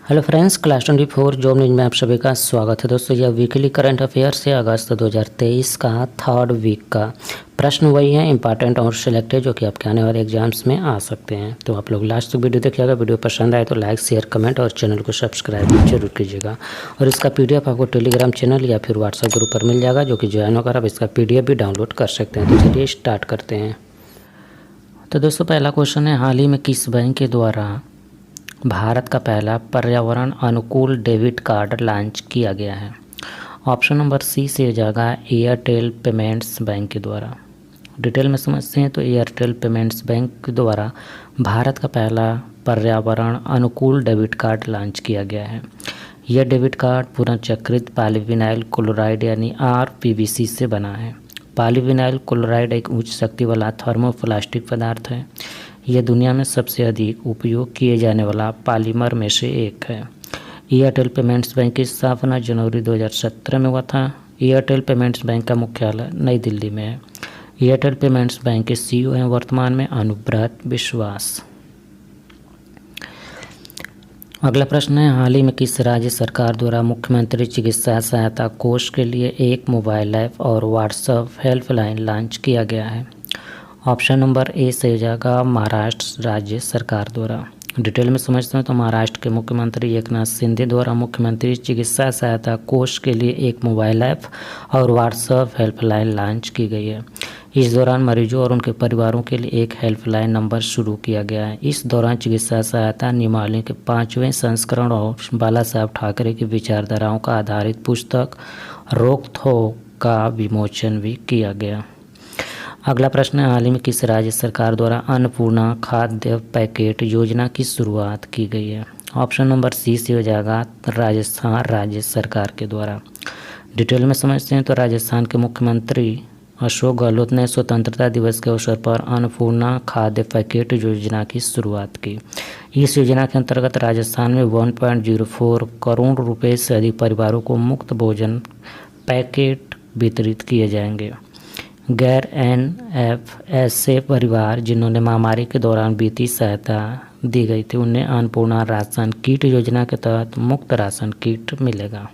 Hello friends, class 24 job news में आप सभी का स्वागत है। दोस्तों, यह वीकली करंट अफेयर्स है अगस्त 2023 का थर्ड वीक का। प्रश्न वही है, इंपॉर्टेंट और सिलेक्टेड, जो कि आपके आने वाले एग्जाम्स में आ सकते हैं। तो आप लोग लास्ट तक वीडियो देखिएगा। वीडियो पसंद आए तो लाइक, शेयर, कमेंट और चैनल को सब्सक्राइब जरूर कीजिएगा। और इसका PDF आपको टेलीग्राम चैनल या फिर व्हाट्सएप ग्रुप पर मिल जाएगा, जो कि ज्वाइन होकर आप इसका PDF भी डाउनलोड कर सकते हैं। तो चलिए स्टार्ट करते हैं। तो दोस्तों, पहला क्वेश्चन है, हाल ही में किस बैंक के द्वारा भारत का पहला पर्यावरण अनुकूल डेबिट कार्ड लॉन्च किया गया है? ऑप्शन नंबर सी से हो जाएगा एयरटेल पेमेंट्स बैंक के द्वारा। डिटेल में समझते हैं तो एयरटेल पेमेंट्स बैंक के द्वारा भारत का पहला पर्यावरण अनुकूल डेबिट कार्ड लॉन्च किया गया है। यह डेबिट कार्ड पुनर्चक्रित पॉलीविनाइल क्लोराइड यानी RPVC से बना है। पॉलीविनाइल क्लोराइड एक उच्च शक्ति वाला थर्मोप्लास्टिक पदार्थ है। यह दुनिया में सबसे अधिक उपयोग किए जाने वाला पॉलीमर में से एक है। एयरटेल पेमेंट्स बैंक की स्थापना जनवरी 2017 में हुआ था। एयरटेल पेमेंट्स बैंक का मुख्यालय नई दिल्ली में है। एयरटेल पेमेंट्स बैंक के CEO हैं वर्तमान में अनुव्रत विश्वास। अगला प्रश्न है, हाल ही में किस राज्य सरकार द्वारा मुख्यमंत्री चिकित्सा सहायता कोष के लिए एक मोबाइल ऐप और व्हाट्सएप हेल्पलाइन लॉन्च किया गया है? ऑप्शन नंबर ए से हो जाएगा महाराष्ट्र राज्य सरकार द्वारा। डिटेल में समझते हैं तो महाराष्ट्र के मुख्यमंत्री एकनाथ शिंदे द्वारा मुख्यमंत्री चिकित्सा सहायता कोष के लिए एक मोबाइल ऐप और व्हाट्सएप हेल्पलाइन लॉन्च की गई है। इस दौरान मरीजों और उनके परिवारों के लिए एक हेल्पलाइन नंबर शुरू किया गया है। इस दौरान चिकित्सा सहायता नियमावली के 5वें संस्करण और बाला साहब ठाकरे की विचारधाराओं का आधारित पुस्तक रोकथोक का विमोचन भी किया गया। अगला प्रश्न है, हाल ही में किस राज्य सरकार द्वारा अन्नपूर्णा खाद्य पैकेट योजना की शुरुआत की गई है? ऑप्शन नंबर सी से हो जाएगा राजस्थान राज्य सरकार के द्वारा। डिटेल में समझते हैं तो राजस्थान के मुख्यमंत्री अशोक गहलोत ने स्वतंत्रता दिवस के अवसर पर अन्नपूर्णा खाद्य पैकेट योजना की शुरुआत की। इस योजना के अंतर्गत राजस्थान में 1.04 करोड़ रुपए से अधिक परिवारों को मुफ्त भोजन पैकेट वितरित किए जाएंगे। गैर NFS परिवार जिन्होंने महामारी के दौरान वित्तीय सहायता दी गई थी, उन्हें अन्नपूर्णा राशन किट योजना के तहत मुफ्त राशन किट मिलेगा।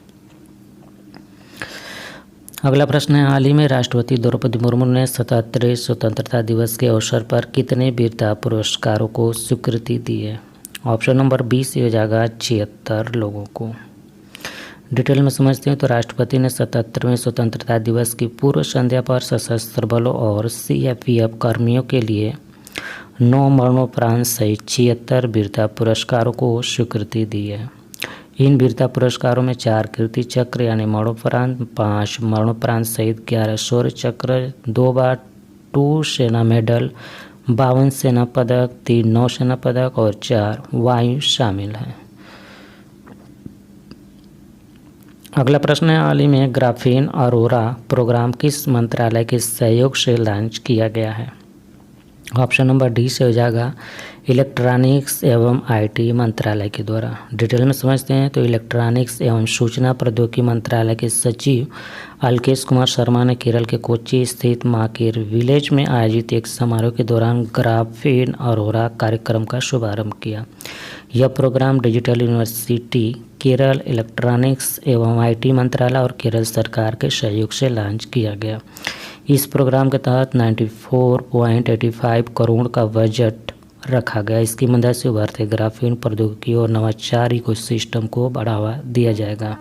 अगला प्रश्न है, हाल ही में राष्ट्रपति द्रौपदी मुर्मू ने 77वें स्वतंत्रता दिवस के अवसर पर कितने वीरता पुरस्कारों को स्वीकृति दी है? ऑप्शन नंबर बी से हो जाएगा 76 लोगों को। डिटेल में समझते हैं तो राष्ट्रपति ने 77वें स्वतंत्रता दिवस की पूर्व संध्या पर सशस्त्र बलों और CRPF कर्मियों के लिए 9 मरणोपरांत सहित 76 वीरता पुरस्कारों को स्वीकृति दी है। इन वीरता पुरस्कारों में 4 कीर्ति चक्र यानी मरणोपरांत, 5 मरणोपरांत सहित 11 शौर्य चक्र, 2 बार 2 सेना मेडल, 52 सेना पदक, 3 नौसेना पदक और 4 वायु शामिल हैं। अगला प्रश्न है, हाल ही में ग्राफीन अरोरा प्रोग्राम किस मंत्रालय के सहयोग से लॉन्च किया गया है? ऑप्शन नंबर डी से हो जाएगा इलेक्ट्रॉनिक्स एवं IT मंत्रालय के द्वारा। डिटेल में समझते हैं तो इलेक्ट्रॉनिक्स एवं सूचना प्रौद्योगिकी मंत्रालय के सचिव अलकेश कुमार शर्मा ने केरल के कोच्चि स्थित माकेर विलेज में आयोजित एक समारोह के दौरान ग्राफीन अरोरा कार्यक्रम का शुभारंभ किया। यह program digital university Kerala, electronics एवं IT मंत्रालय और केरल सरकार के सहयोग से लॉन्च किया गया। इस प्रोग्राम के तहत 94.85 करोड़ का बजट रखा गया। इसकी मदद से उभरते ग्राफीन प्रौद्योगिकी और नवाचार इकोसिस्टम को बढ़ावा दिया जाएगा।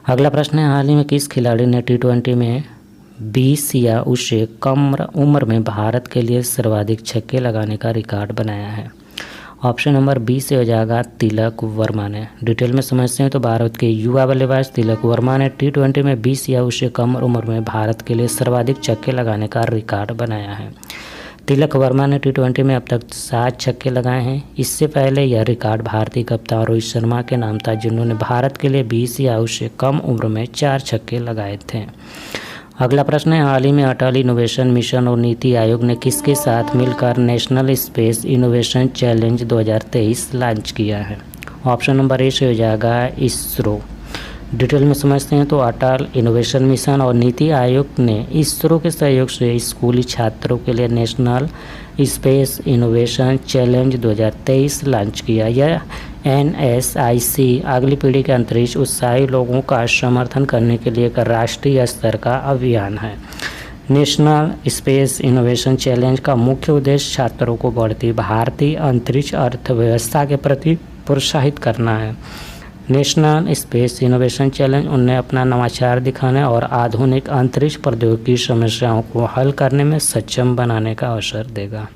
अगला प्रश्न है, हाल ही में किस खिलाड़ी ने T20 में 20 या उससे कम उम्र में भारत के लिए सर्वाधिक छक्के लगाने का रिकॉर्ड बनाया है? ऑप्शन नंबर बी से हो जाएगा तिलक वर्मा ने। डिटेल में समझते हैं तो भारत के युवा बल्लेबाज तिलक वर्मा ने T20 में 20 या उससे कम उम्र में भारत के लिए सर्वाधिक छक्के लगाने का रिकॉर्ड बनाया है। तिलक वर्मा ने T20 में अब तक 7 छक्के लगाए हैं। इससे पहले यह रिकॉर्ड भारतीय कप्तान रोहित शर्मा के नाम था, जिन्होंने भारत के लिए 20 या उससे कम उम्र में 4 छक्के लगाए थे। अगला प्रश्न है, हाल ही में अटल इनोवेशन मिशन और नीति आयोग ने किसके साथ मिलकर national space innovation challenge 2023 launch किया है? ऑप्शन नंबर ए से हो जाएगा इसरो। डिटेल में समझते हैं तो अटल इनोवेशन मिशन और नीति आयोग ने इसरो के सहयोग से स्कूली छात्रों के लिए national space innovation challenge 2023 launch किया। यह NSIC अगली पीढ़ी के अंतरिक्ष उत्साही लोगों का समर्थन करने के लिए एक राष्ट्रीय स्तर का अभियान है। नेशनल स्पेस इनोवेशन चैलेंज का मुख्य उद्देश्य छात्रों को बढ़ती भारतीय अंतरिक्ष अर्थव्यवस्था के प्रति प्रोत्साहित करना है। नेशनल स्पेस इनोवेशन चैलेंज उन्हें अपना नवाचार दिखाने और आधुनिक अंतरिक्ष प्रौद्योगिकी समस्याओं को हल करने में सक्षम बनाने का अवसर देगा।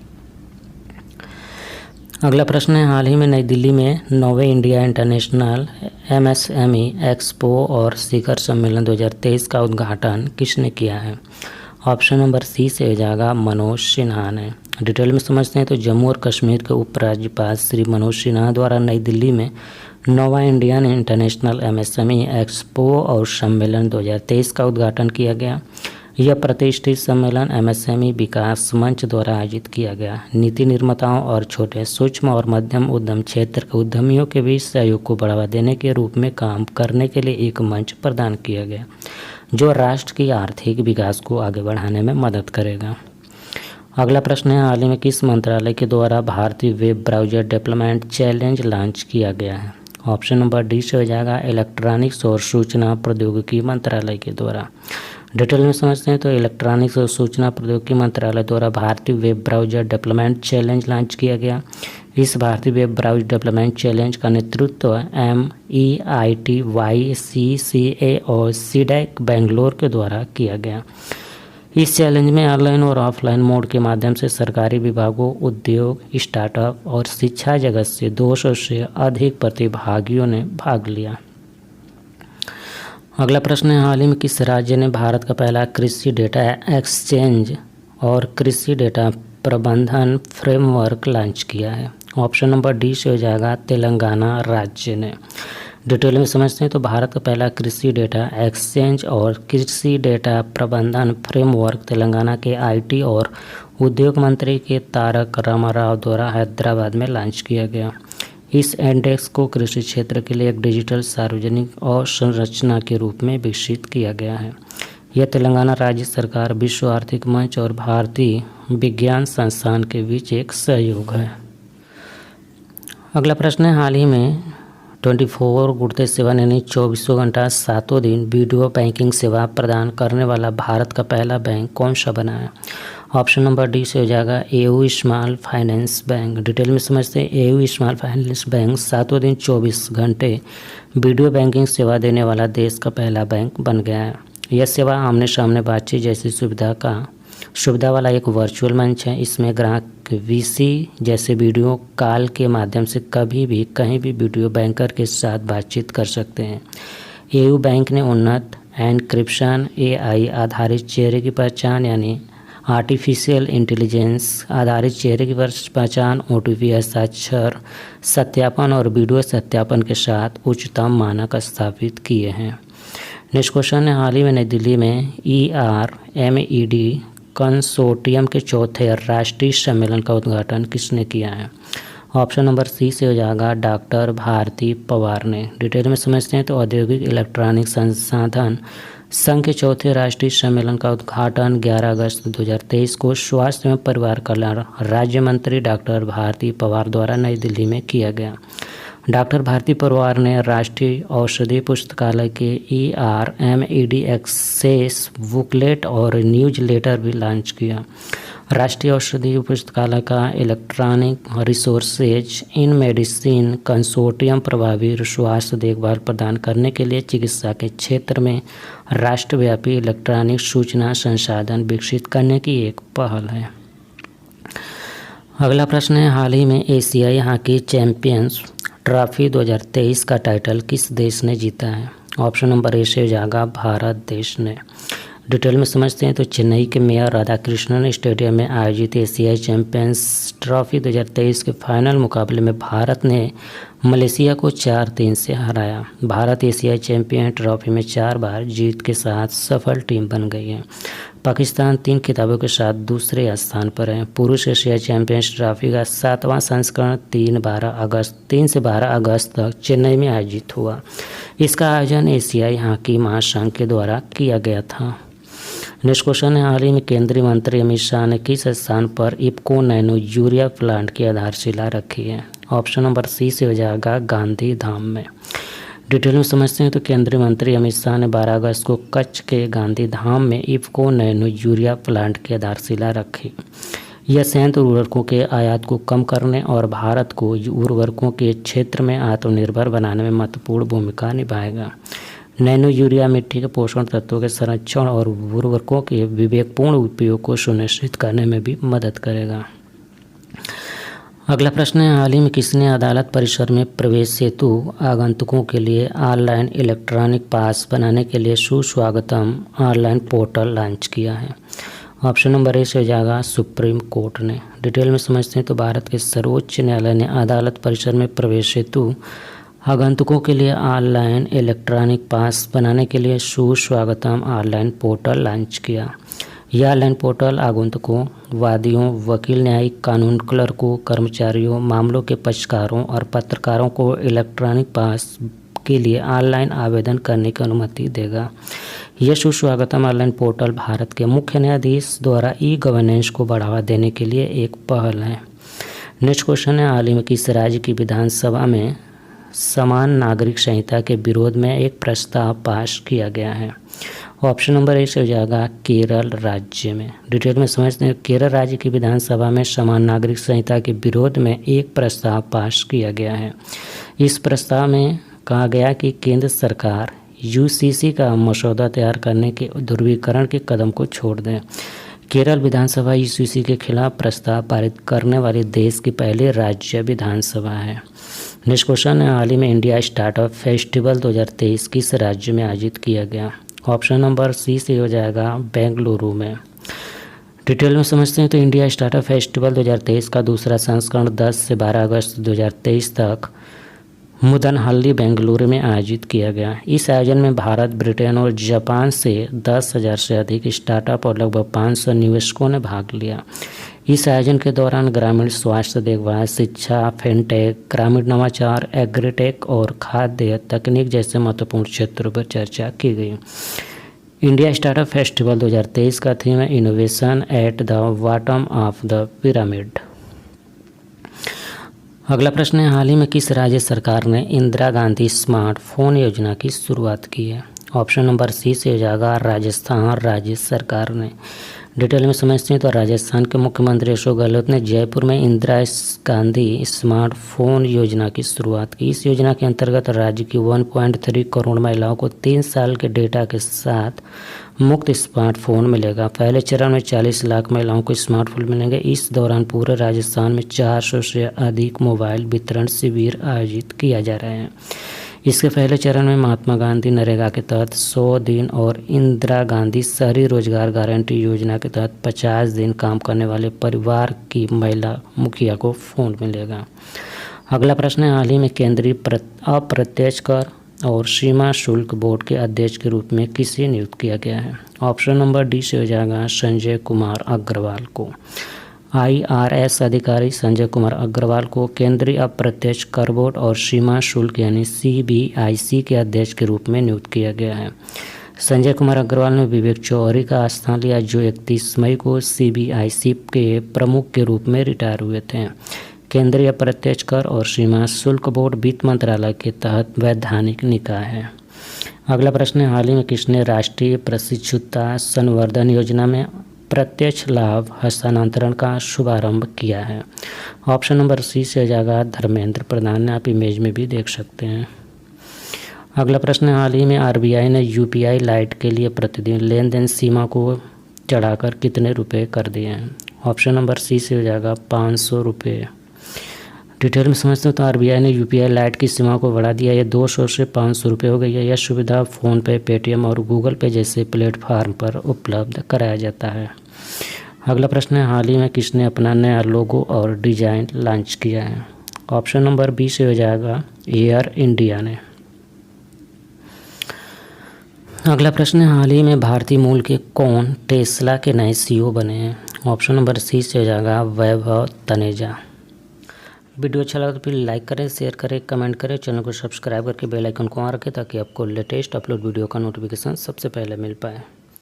अगला प्रश्न है, हाल ही में नई दिल्ली में 9वें इंडिया इंटरनेशनल MSME एक्सपो और शिखर सम्मेलन 2023 का उद्घाटन किसने किया है? ऑप्शन नंबर सी से हो जाएगा मनोज सिन्हा ने। डिटेल में समझते हैं तो जम्मू और कश्मीर के उपराज्यपाल श्री मनोज सिन्हा द्वारा नई दिल्ली में 9वां इंडियन इंटरनेशनल MSME एक्सपो और सम्मेलन 2023 का उद्घाटन किया गया। यह प्रतिष्ठित सम्मेलन MSME विकास मंच द्वारा आयोजित किया गया। नीति निर्माताओं और छोटे, सूक्ष्म और मध्यम उद्यम क्षेत्र के उद्यमियों के बीच सहयोग को बढ़ावा देने के रूप में काम करने के लिए एक मंच प्रदान किया गया, जो राष्ट्र की आर्थिक विकास को आगे बढ़ाने में मदद करेगा। अगला प्रश्न है, हाल ही में किस मंत्रालय के द्वारा भारतीय web browser development challenge launch किया गया है? ऑप्शन नंबर डी से हो जाएगा इलेक्ट्रॉनिक्स और सूचना प्रौद्योगिकी मंत्रालय के द्वारा। डिटेल में समझते हैं तो इलेक्ट्रॉनिक्स और सूचना प्रौद्योगिकी मंत्रालय द्वारा भारतीय web browser development challenge launch किया गया। इस भारतीय वेब ब्राउजर डेवलपमेंट चैलेंज का नेतृत्व MEITY CCA और CDAC बेंगलोर के द्वारा किया गया। इस चैलेंज में ऑनलाइन और ऑफलाइन मोड के माध्यम से सरकारी विभागों, उद्योग, स्टार्टअप और शिक्षा जगत से 200 से अधिक प्रतिभागियों ने भाग लिया। अगला प्रश्न है, हाल ही में किस राज्य ने भारत का पहला कृषि डेटा एक्सचेंज और कृषि डेटा प्रबंधन फ्रेमवर्क लॉन्च किया है? ऑप्शन नंबर डी से हो जाएगा तेलंगाना राज्य ने। डिटेल में समझते हैं तो भारत का पहला कृषि डेटा एक्सचेंज और कृषि डेटा प्रबंधन फ्रेमवर्क तेलंगाना के IT और उद्योग मंत्री के तारक रामाराव द्वारा हैदराबाद में लॉन्च किया गया। इस इंडेक्स को कृषि क्षेत्र के लिए एक डिजिटल सार्वजनिक अवसंरचना के रूप में विकसित किया गया है। यह तेलंगाना राज्य सरकार, विश्व आर्थिक मंच और भारतीय विज्ञान संस्थान के बीच एक सहयोग है। अगला प्रश्न है, हाल ही में 24/7 यानी 24 घंटा 7 दिन वीडियो बैंकिंग सेवा प्रदान करने वाला भारत का पहला बैंक कौन सा बना है? ऑप्शन नंबर डी से हो जाएगा AU small finance bank. Detail में समझते हैं, AU स्मॉल फाइनेंस बैंक 7 दिन 24 घंटे वीडियो बैंकिंग सेवा देने वाला देश का पहला बैंक बन गया है। यह सेवा आमने सामने बातचीत जैसी सुविधा वाला एक वर्चुअल मंच है। इसमें ग्राहक VC जैसे वीडियो कॉल के माध्यम से कभी भी कहीं भी वीडियो बैंकर के साथ बातचीत कर सकते हैं। AU बैंक ने उन्नत एन्क्रिप्शन, AI आधारित चेहरे की पहचान यानी आर्टिफिशियल इंटेलिजेंस आधारित चेहरे की पहचान, OTP हस्ताक्षर सत्यापन और वीडियो सत्यापन के साथ उच्चतम मानक स्थापित किए हैं। नेक्स्ट क्वेश्चन है, हाल ही में नई दिल्ली में ERMED कंसोर्टियम के चौथे राष्ट्रीय सम्मेलन का उद्घाटन किसने किया है? ऑप्शन नंबर सी से हो जाएगा डॉक्टर भारती पवार ने। डिटेल में समझते हैं तो औद्योगिक इलेक्ट्रॉनिक संसाधन संघ के चौथे राष्ट्रीय सम्मेलन का उद्घाटन 11 अगस्त 2023 को स्वास्थ्य एवं परिवार कल्याण राज्य मंत्री डॉक्टर भारती पवार द्वारा नई दिल्ली में किया गया। डॉक्टर भारती पवार ने राष्ट्रीय औषधि पुस्तकालय के ERMED एक्सेस बुकलेट और न्यूज लेटर भी लॉन्च किया। राष्ट्रीय औषधि पुस्तकालय का electronic resources in medicine consortium प्रभावी स्वास्थ्य देखभाल प्रदान करने के लिए चिकित्सा के क्षेत्र में राष्ट्रव्यापी इलेक्ट्रॉनिक सूचना संसाधन विकसित करने की एक पहल है। अगला प्रश्न है, हाल ही में एशियाई हॉकी चैंपियंस ट्रॉफी 2023 का टाइटल किस देश ने जीता है? ऑप्शन नंबर ए से हो जाएगा भारत देश ने। डिटेल में समझते हैं तो चेन्नई के मेयर राधाकृष्णन स्टेडियम में आयोजित एशियाई चैंपियंस ट्रॉफी 2023 के फाइनल मुकाबले में भारत ने मलेशिया को 4-3 से हराया। भारत एशियाई चैंपियन ट्रॉफी में 4 बार जीत के साथ सफल टीम बन गई है। पाकिस्तान 3 खिताबों के साथ दूसरे स्थान पर है। पुरुष एशियाई चैंपियंस ट्रॉफी का 7वां संस्करण 3 से 12 अगस्त तक चेन्नई में आयोजित हुआ। इसका आयोजन एशियाई हॉकी महासंघ के द्वारा किया गया था। नेक्स्ट क्वेश्चन है, हाल ही में केंद्रीय मंत्री अमित शाह ने किस स्थान पर इफ्को नैनो यूरिया प्लांट की आधारशिला रखी है? ऑप्शन नंबर सी से हो जाएगा गांधी धाम में। डिटेल में समझते हैं तो केंद्रीय मंत्री अमित शाह ने 12 अगस्त को कच्छ के गांधी धाम में इफ़को नैनो यूरिया प्लांट की आधारशिला रखी। यह संयंत्र उर्वरकों के आयात को कम करने और भारत को उर्वरकों के क्षेत्र में आत्मनिर्भर बनाने में महत्वपूर्ण भूमिका निभाएगा। नैनो यूरिया मिट्टी के पोषण तत्वों के संरक्षण और उर्वरकों के विवेकपूर्ण उपयोग को सुनिश्चित करने में भी मदद करेगा। अगला प्रश्न है, हाल ही में किसने अदालत परिसर में प्रवेश हेतु आगंतुकों के लिए ऑनलाइन इलेक्ट्रॉनिक पास बनाने के लिए सुस्वागतम ऑनलाइन पोर्टल लॉन्च किया है? ऑप्शन नंबर ए से हो जाएगा सुप्रीम कोर्ट ने। डिटेल में समझते हैं तो भारत के सर्वोच्च न्यायालय ने अदालत परिसर में प्रवेश हेतु आगंतुकों के लिए ऑनलाइन इलेक्ट्रॉनिक पास बनाने के लिए सुस्वागतम ऑनलाइन पोर्टल लॉन्च किया। यह ऑनलाइन पोर्टल आगंतुकों, वादियों, वकील, न्यायिक, कानून क्लर्कों, कर्मचारियों, मामलों के पक्षकारों और पत्रकारों को इलेक्ट्रॉनिक पास के लिए ऑनलाइन आवेदन करने की अनुमति देगा। यह सुस्वागतम ऑनलाइन पोर्टल भारत के मुख्य न्यायाधीश द्वारा ई गवर्नेंस को बढ़ावा देने के लिए एक पहल है। नेक्स्ट क्वेश्चन है, हाल ही में किस राज्य की विधानसभा में समान नागरिक संहिता के विरोध में एक प्रस्ताव पास किया गया है? ऑप्शन नंबर ए से हो जाएगा केरल राज्य में। डिटेल में समझते हैं, केरल राज्य की विधानसभा में समान नागरिक संहिता के विरोध में एक प्रस्ताव पास किया गया है। इस प्रस्ताव में कहा गया कि केंद्र सरकार यूसीसी का मसौदा तैयार करने के ध्रुवीकरण के कदम को छोड़ दें। केरल विधानसभा यूसीसी के खिलाफ प्रस्ताव पारित करने वाली देश की पहली राज्य विधानसभा है। नेक्स्ट क्वेश्चन है, हाल ही में इंडिया स्टार्टअप फेस्टिवल 2023 किस राज्य में आयोजित किया गया? ऑप्शन नंबर सी से हो जाएगा बेंगलुरु में। डिटेल में समझते हैं तो इंडिया स्टार्टअप फेस्टिवल 2023 का दूसरा संस्करण 10 से 12 अगस्त 2023 तक मुदनहल्ली बेंगलुरु में आयोजित किया गया। इस आयोजन में भारत, ब्रिटेन और जापान से 10,000 से अधिक स्टार्टअप और लगभग 500 निवेशकों ने भाग लिया। इस आयोजन के दौरान ग्रामीण स्वास्थ्य देखभाल, शिक्षा, फिनटेक, ग्रामीण नवाचार, एग्रीटेक और खाद्य तकनीक जैसे महत्वपूर्ण क्षेत्रों पर चर्चा की गई। इंडिया स्टार्टअप फेस्टिवल 2023 का थीम है innovation at the bottom of the pyramid. अगला प्रश्न है, हाल ही में किस राज्य सरकार ने इंदिरा गांधी स्मार्टफोन योजना की शुरुआत की है? ऑप्शन नंबर सी से हो जाएगा राजस्थान राज्य सरकार ने। डिटेल में समझते हैं तो राजस्थान के मुख्यमंत्री अशोक गहलोत ने जयपुर में इंदिरा गांधी स्मार्टफोन योजना की शुरुआत की। इस योजना के अंतर्गत राज्य की 1.3 करोड़ महिलाओं को 3 साल के डेटा के साथ मुफ्त स्मार्टफोन मिलेगा। पहले चरण में 40 लाख महिलाओं को स्मार्टफोन मिलेंगे। इस दौरान पूरे राजस्थान में 400 से अधिक मोबाइल वितरण शिविर आयोजित किया जा रहे हैं। इसके पहले चरण में महात्मा गांधी नरेगा के तहत 100 दिन और इंदिरा गांधी शहरी रोजगार गारंटी योजना के तहत 50 दिन काम करने वाले परिवार की महिला मुखिया को फोन मिलेगा। अगला प्रश्न है, हाल ही में केंद्रीय अप्रत्यक्ष कर और सीमा शुल्क बोर्ड के अध्यक्ष के रूप में किसे नियुक्त किया गया है? ऑप्शन नंबर डी से हो जाएगा संजय कुमार अग्रवाल को। IRS अधिकारी संजय कुमार अग्रवाल को केंद्रीय अप्रत्यक्ष कर बोर्ड और सीमा शुल्क यानी CBIC के अध्यक्ष के रूप में नियुक्त किया गया है। संजय कुमार अग्रवाल ने विवेक चौधरी का स्थान लिया, जो 31 मई को CBIC के प्रमुख के रूप में रिटायर हुए थे। केंद्रीय अप्रत्यक्ष कर और सीमा शुल्क बोर्ड वित्त मंत्रालय के तहत वैधानिक निकाय है। अगला प्रश्न है, हाल ही में किसने राष्ट्रीय प्रशिक्षुता संवर्धन योजना में प्रत्यक्ष लाभ हस्तांतरण का शुभारंभ किया है? ऑप्शन नंबर सी से हो जाएगा धर्मेंद्र प्रधान ने। आप इमेज में भी देख सकते हैं। अगला प्रश्न है, हाल ही में RBI ने UPI लाइट के लिए प्रतिदिन लेन देन सीमा को चढ़ाकर कितने रुपए कर दिए हैं? ऑप्शन नंबर सी से हो जाएगा 500 रुपये। डिटेल में समझते हैं तो RBI ने UPI लाइट की सीमा को बढ़ा दिया। यह 200 से 500 रुपये हो गई है। यह सुविधा फ़ोनपे, पेटीएम और गूगल पे जैसे प्लेटफार्म पर उपलब्ध कराया जाता है। अगला प्रश्न है, हाल ही में किसने अपना नया लोगो और डिज़ाइन लॉन्च किया है? ऑप्शन नंबर बी से हो जाएगा एयर इंडिया ने। अगला प्रश्न है, हाल ही में भारतीय मूल के कौन टेस्ला के नए CEO बने हैं? ऑप्शन नंबर सी से हो जाएगा वैभव तनेजा। वीडियो अच्छा लगा तो प्लीज़ लाइक करें, शेयर करें, कमेंट करें, चैनल को सब्सक्राइब करके बेल आइकन को ऑन रखें ताकि आपको लेटेस्ट अपलोड वीडियो का नोटिफिकेशन सबसे पहले मिल पाए।